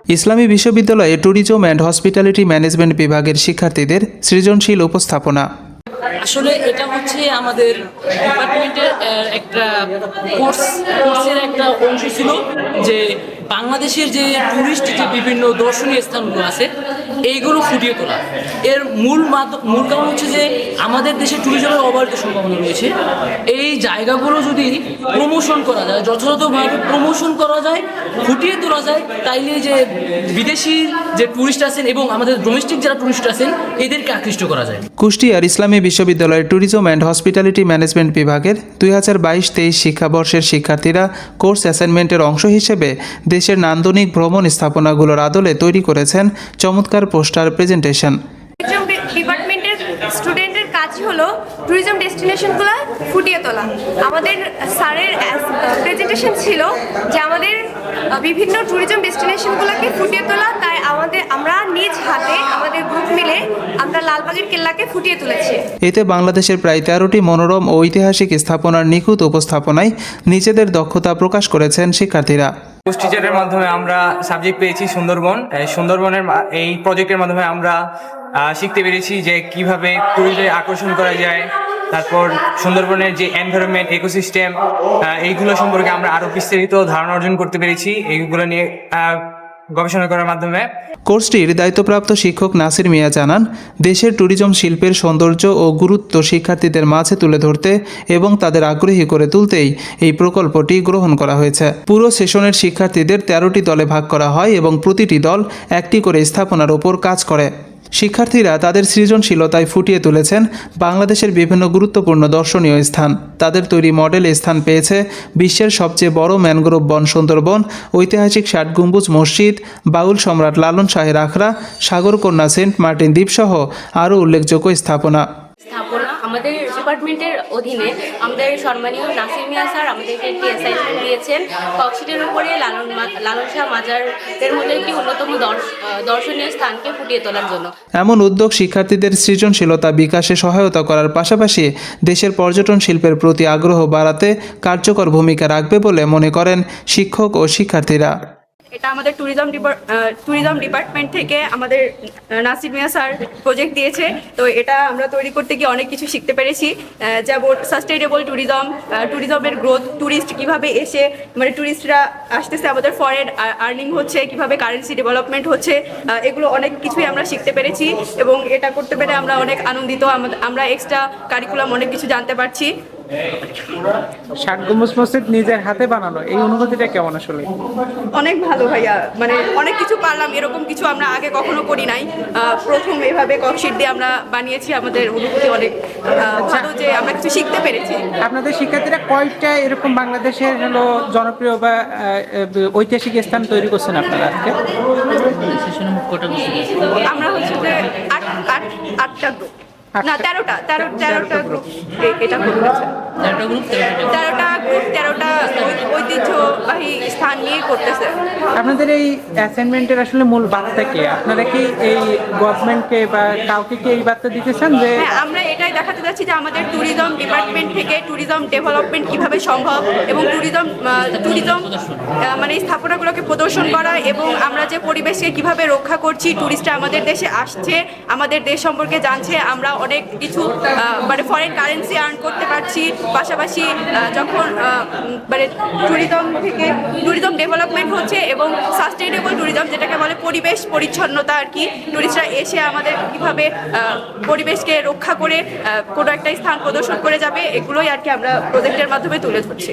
ইসলামী বিশ্ববিদ্যালয়ে tourism and hospitality management বিভাগের শিক্ষার্থীদের সৃজনশীল উপস্থাপনা। আসলে এটা হচ্ছে আমাদের ডিপার্টমেন্টের একটা কোর্সের একটা অংশ ছিল যে বাংলাদেশের যে ট্যুরিস্ট যে বিভিন্ন দর্শনীয় স্থানগুলো আছে এইগুলো ফুটিয়ে তোলা। এর মূল কারণ হচ্ছে যে আমাদের দেশে ট্যুরিজমের অবারিত সম্ভাবনা রয়েছে। এই জায়গাগুলো যদি প্রমোশন করা যায়, যথাযথভাবে প্রমোশন করা যায়, ফুটিয়ে তোলা যায়, তাইলে যে বিদেশি যে ট্যুরিস্ট আছেন এবং আমাদের ডোমেস্টিক যারা ট্যুরিস্ট আছেন এদেরকে আকৃষ্ট করা যায়। কুষ্টিয়ার ইসলামী বিশ্ববিদ্যালয়ের ট্যুরিজম অ্যান্ড হসপিটালিটি ম্যানেজমেন্ট বিভাগের 2022-23 শিক্ষাবর্ষের শিক্ষার্থীরা কোর্স অ্যাসাইনমেন্টের অংশ হিসেবে দেশের নান্দনিক ভ্রমণ স্থাপনাগুলোর আদলে তৈরি করেছেন চমৎকার পোস্টার প্রেজেন্টেশন। ডিপার্টমেন্টের স্টুডেন্টের কাজ হলো ট্যুরিজম ডেস্টিনেশনগুলো ফুটিয়ে তোলা। আমাদের স্যারের প্রেজেন্টেশন ছিল যে আমাদের বিভিন্ন ট্যুরিজম ডেস্টিনেশনগুলোকে ফুটিয়ে তোলা, তাই আমরা নিজ হাতে আমাদের গ্রুপ মিলে আমরা লালবাগের কেল্লাকে ফুটিয়ে তুলেছি। এতে বাংলাদেশের প্রায় 13টি মনোরম ও ঐতিহাসিক স্থাপনার নিখুঁত উপস্থাপনায় নিজেদের দক্ষতা প্রকাশ করেছেন শিক্ষার্থীরা। টিচারের মাধ্যমে আমরা সাবজেক্ট পেয়েছি সুন্দরবনের এই প্রজেক্টের মাধ্যমে আমরা শিখতে পেরেছি যে কিভাবে ট্যুরিস্টদের আকর্ষণ করা যায়। তারপর সুন্দরবনের যে এনভায়রনমেন্ট, ইকোসিস্টেম, এইগুলো সম্পর্কে আমরা আরো বিস্তারিত ধারণা অর্জন করতে পেরেছি এইগুলো নিয়ে গবেষণা করার মাধ্যমে। কোর্সটির দায়িত্বপ্রাপ্ত শিক্ষক নাসির মিয়া জানান, দেশের ট্যুরিজম শিল্পের সৌন্দর্য ও গুরুত্ব শিক্ষার্থীদের মাঝে তুলে ধরতে এবং তাদের আগ্রহী করে তুলতেই এই প্রকল্পটি গ্রহণ করা হয়েছে। পুরো সেশনের শিক্ষার্থীদের 13টি দলে ভাগ করা হয় এবং প্রতিটি দল একটি করে স্থাপনার উপর কাজ করে। শিক্ষার্থীরা তাদের সৃজনশীলতায় ফুটিয়ে তুলেছেন বাংলাদেশের বিভিন্ন গুরুত্বপূর্ণ দর্শনীয় স্থান। তাদের তৈরি মডেল স্থান পেয়েছে বিশ্বের সবচেয়ে বড় ম্যানগ্রোভ বন সুন্দরবন, ঐতিহাসিক 60 গম্বুজ মসজিদ, বাউল সম্রাট লালন শাহের আখড়া, সাগরকন্যা সেন্ট মার্টিন দ্বীপসহ আরও উল্লেখযোগ্য স্থাপনা। আমাদের ডিপার্টমেন্টের অধীনে আমাদের সম্মানীয় নাসির মিয়া স্যার আমাদেরকে একটি অ্যাসাইনমেন্ট দিয়েছেন ককশিটের উপরে লালন শাহ মাজারের মধ্যে একটি অন্যতম দর্শনীয় স্থানকে ফুটিয়ে তোলার জন্য। এমন উদ্যোগ শিক্ষার্থীদের সৃজনশীলতা বিকাশে সহায়তা করার পাশাপাশি দেশের পর্যটন শিল্পের প্রতি আগ্রহ বাড়াতে কার্যকর ভূমিকা রাখবে বলে মনে করেন শিক্ষক ও শিক্ষার্থীরা। এটা আমাদের ট্যুরিজম ডিপার্টমেন্ট থেকে আমাদের নাসির মিয়া স্যার প্রজেক্ট দিয়েছে। তো এটা আমরা তৈরি করতে গিয়ে অনেক কিছু শিখতে পেরেছি, যেমন সাস্টেইনেবল ট্যুরিজমের গ্রোথ, ট্যুরিস্ট কিভাবে এসে ট্যুরিস্টরা আসতেছে, আমাদের ফরেন আর্নিং হচ্ছে, কিভাবে কারেন্সি ডেভেলপমেন্ট হচ্ছে, এগুলো অনেক কিছুই আমরা শিখতে পেরেছি এবং এটা করতে পেরে আমরা অনেক আনন্দিত। আমরা এক্সট্রা কারিকুলাম অনেক কিছু জানতে পারছি। 60 গম্বুজ মসজিদ নিজের হাতে বানানো, এই অনুভূতিটা কেমন? আসলে অনেক ভালো ভাইয়া, অনেক কিছু পারলাম, এরকম কিছু আমরা আগে কখনো করি নাই। প্রথম এভাবে ককশিট দিয়ে আমরা বানিয়েছি, আমাদের অনুভূতি অনেক ভালো যে আমরা কিছু শিখতে পেরেছি। আপনাদের শিক্ষার্থীরা কয়টা এরকম বাংলাদেশের জনপ্রিয় বা ঐতিহাসিক স্থান তৈরি করছেন আপনারা আজকে? আমরা হচ্ছে যে 8টা গ্রুপ, না 13টা গ্রুপ এটা করেছে। 13টা ঐতিহ্যবাহী স্থান নিয়ে করতেছে। আপনাদের এই অ্যাসাইনমেন্টের আসলে মূল বার্তা কি? আপনারা কি এই গভর্নমেন্টকে বা কাউকে কি এই বার্তা দিতেছেন যে আমরা এটাই দেখাতে যাচ্ছি যে আমাদের ট্যুরিজম ডিপার্টমেন্ট থেকে ট্যুরিজম ডেভেলপমেন্ট কিভাবে সম্ভব এবং ট্যুরিজম এই স্থাপনাগুলোকে প্রদর্শন করা এবং আমরা যে পরিবেশকে কিভাবে রক্ষা করছি, ট্যুরিস্টরা আমাদের দেশে আসছে, আমাদের দেশ সম্পর্কে জানছে, আমরা অনেক কিছু ফরেন কারেন্সি আর্ন করতে পারছি। পাশাপাশি যখন ট্যুরিজম ডেভেলপমেন্ট হচ্ছে এবং সাস্টেইনেবল ট্যুরিজম যেটাকে বলে পরিবেশ পরিচ্ছন্নতা আর কি, ট্যুরিস্টরা এসে আমাদের কীভাবে পরিবেশকে রক্ষা করে কোনো একটা স্থান প্রদর্শন করে যাবে, এগুলোই আর কি আমরা প্রজেক্টের মাধ্যমে তুলে ধরছি।